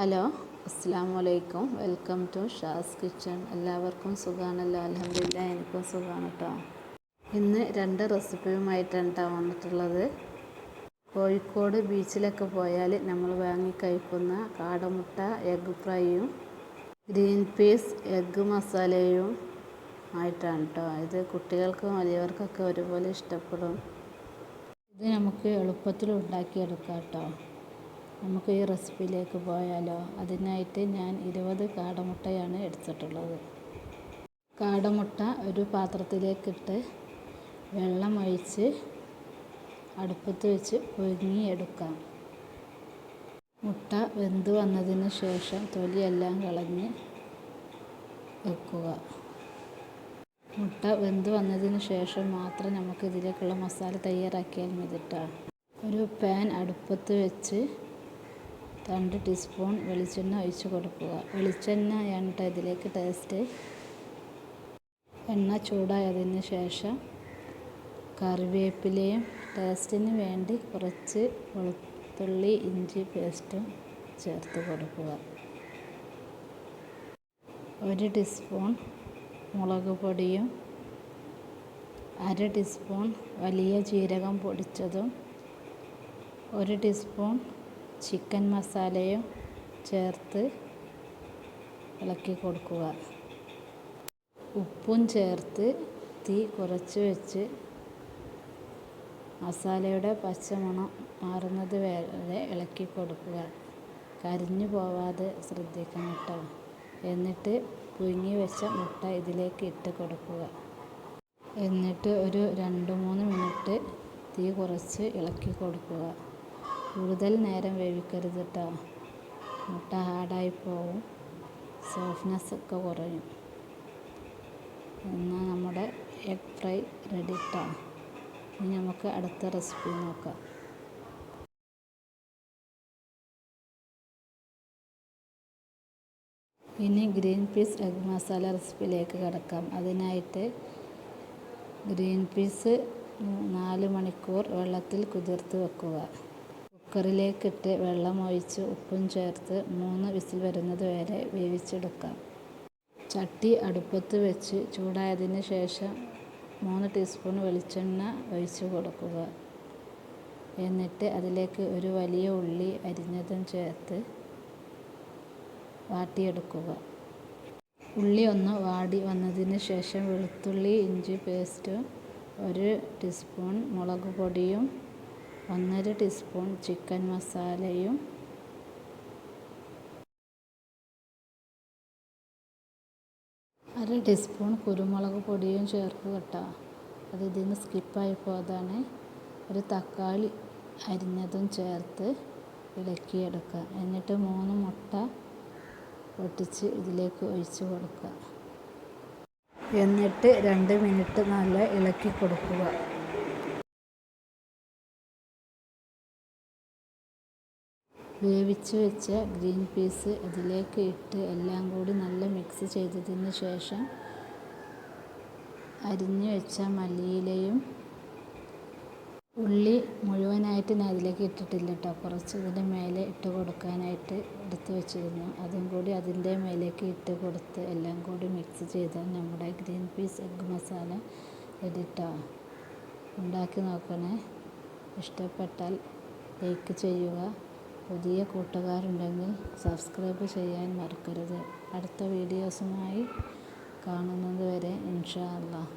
Hello, അസ്സലാമു അലൈക്കും. Welcome to Shaz's kitchen. എല്ലാവർക്കും സുഖമാണല്ലോ? അൽഹംദുലില്ലാ, എനിക്കും സുഖമാണ് കേട്ടോ. ഇന്ന് 2 റെസിപ്പിയുമായിട്ടാണ് കേട്ടോ വന്നിട്ടുള്ളത്. കോഴിക്കോട് ബീച്ചിലൊക്കെ പോയാൽ നമ്മൾ വാങ്ങി കഴിക്കുന്ന കാടമുട്ട എഗ്ഗ് ഫ്രൈയും ഗ്രീൻ പീസ് എഗ്ഗ് മസാലയും ആയിട്ടാണ് കേട്ടോ. ഇത് കുട്ടികൾക്കും വലിയവർക്കൊക്കെ ഒരുപോലെ ഇഷ്ടപ്പെടും. ഇത് നമുക്ക് എളുപ്പത്തിൽ ഉണ്ടാക്കിയെടുക്കാം കേട്ടോ. നമുക്ക് ഈ റെസിപ്പിയിലേക്ക് പോയാലോ? അതിനായിട്ട് ഞാൻ 20 കാടമുട്ടയാണ് എടുത്തിട്ടുള്ളത്. കാടമുട്ട ഒരു പാത്രത്തിലേക്കിട്ട് വെള്ളം ഒഴിച്ച് അടുപ്പത്ത് വെച്ച് പുഴുങ്ങിയെടുക്കാം. മുട്ട വെന്ത് വന്നതിന് ശേഷം തൊലിയെല്ലാം കളഞ്ഞ് വെക്കുക. മുട്ട വെന്ത് വന്നതിന് ശേഷം മാത്രം നമുക്ക് ഇതിലേക്കുള്ള മസാല തയ്യാറാക്കിയാൽ മതി കേട്ടോ. ഒരു പാൻ അടുപ്പത്ത് വെച്ച് 2 ടീസ്പൂൺ വെളിച്ചെണ്ണ ഒഴിച്ച് കൊടുക്കുക. വെളിച്ചെണ്ണയാണ് കേട്ടോ ഇതിലേക്ക് ടേസ്റ്റ്. എണ്ണ ചൂടായതിന് ശേഷം കറിവേപ്പിലയും ടേസ്റ്റിന് വേണ്ടി കുറച്ച് വെളുത്തുള്ളി ഇഞ്ചി പേസ്റ്റും ചേർത്ത് കൊടുക്കുക. 1 ടീസ്പൂൺ മുളക് പൊടിയും 1/2 ടീസ്പൂൺ വലിയ ജീരകം പൊടിച്ചതും 1 ടീസ്പൂൺ ചിക്കൻ മസാലയും ചേർത്ത് ഇളക്കി കൊടുക്കുക. ഉപ്പും ചേർത്ത് തീ കുറച്ച് വെച്ച് മസാലയുടെ പച്ചമണം മാറുന്നത് വരെ ഇളക്കി കൊടുക്കുക. കരിഞ്ഞു പോവാതെ ശ്രദ്ധിക്കണം കേട്ടോ. എന്നിട്ട് പുഴുങ്ങി വെച്ച മുട്ട ഇതിലേക്ക് ഇട്ട് കൊടുക്കുക. എന്നിട്ട് ഒരു 2-3 മിനിറ്റ് തീ കുറച്ച് ഇളക്കി കൊടുക്കുക. കൂടുതൽ നേരം വേവിക്കരുത് കേട്ടോ. മുട്ട ഹാർഡായി പോവും, സോഫ്റ്റ്നെസ് ഒക്കെ കുറയും. എന്നാൽ നമ്മുടെ എഗ് ഫ്രൈ റെഡി കേട്ടോ. ഇനി നമുക്ക് അടുത്ത റെസിപ്പി നോക്കാം. ഇനി ഗ്രീൻ പീസ് എഗ് മസാല റെസിപ്പിയിലേക്ക് കിടക്കാം. അതിനായിട്ട് ഗ്രീൻ പീസ് 4 മണിക്കൂർ വെള്ളത്തിൽ കുതിർത്ത് വെക്കുക. കുക്കറിലേക്കിട്ട് വെള്ളം ഒഴിച്ച് ഉപ്പും ചേർത്ത് 3 വിസിൽ വരുന്നത് വരെ വേവിച്ചെടുക്കാം. ചട്ടി അടുപ്പത്ത് വെച്ച് ചൂടായതിന് ശേഷം 3 ടീസ്പൂൺ വെളിച്ചെണ്ണ ഒഴിച്ച് കൊടുക്കുക. എന്നിട്ട് അതിലേക്ക് ഒരു വലിയ ഉള്ളി അരിഞ്ഞതും ചേർത്ത് വാട്ടിയെടുക്കുക. ഉള്ളി ഒന്ന് വാടി വന്നതിന് ശേഷം വെളുത്തുള്ളി ഇഞ്ചി പേസ്റ്റും 1 ടീസ്പൂൺ മുളക് പൊടിയും 1/2 ടീസ്പൂൺ ചിക്കൻ മസാലയും 1/2 ടീസ്പൂൺ കുരുമുളക് പൊടിയും ചേർക്കുക കേട്ടോ. അത് ഇതിന് സ്കിപ്പായി പോയതാണ്. ഒരു തക്കാളി അരിഞ്ഞതും ചേർത്ത് ഇളക്കിയെടുക്കുക. എന്നിട്ട് 3 മുട്ട പൊട്ടിച്ച് ഇതിലേക്ക് ഒഴിച്ച് കൊടുക്കുക. എന്നിട്ട് 2 മിനിറ്റ് നല്ല ഇളക്കി കൊടുക്കുക. വേവിച്ച് വെച്ച ഗ്രീൻ പീസ് ഇതിലേക്ക് ഇട്ട് എല്ലാം കൂടി നല്ല മിക്സ് ചെയ്തതിന് ശേഷം അരിഞ്ഞു വെച്ച മല്ലിയിലയും ഉള്ളി മുഴുവനായിട്ട് ഞാൻ അതിലേക്ക് ഇട്ടിട്ടില്ല കേട്ടോ. കുറച്ച് ഇതിൻ്റെ മേലെ ഇട്ട് കൊടുക്കാനായിട്ട് എടുത്ത് വെച്ചിരുന്നു. അതും കൂടി അതിൻ്റെ മേലേക്ക് ഇട്ട് കൊടുത്ത് എല്ലാം കൂടി മിക്സ് ചെയ്താൽ നമ്മുടെ green peas egg masala ready കേട്ടോ. ഉണ്ടാക്കി നോക്കണേ. ഇഷ്ടപ്പെട്ടാൽ ലൈക്ക് ചെയ്യുക. പുതിയ കൂട്ടുകാരുണ്ടെങ്കിൽ സബ്സ്ക്രൈബ് ചെയ്യാൻ മറക്കരുത്. അടുത്ത വീഡിയോസുമായി കാണുന്നത് വരെ ഇൻഷാ അല്ലാഹ്.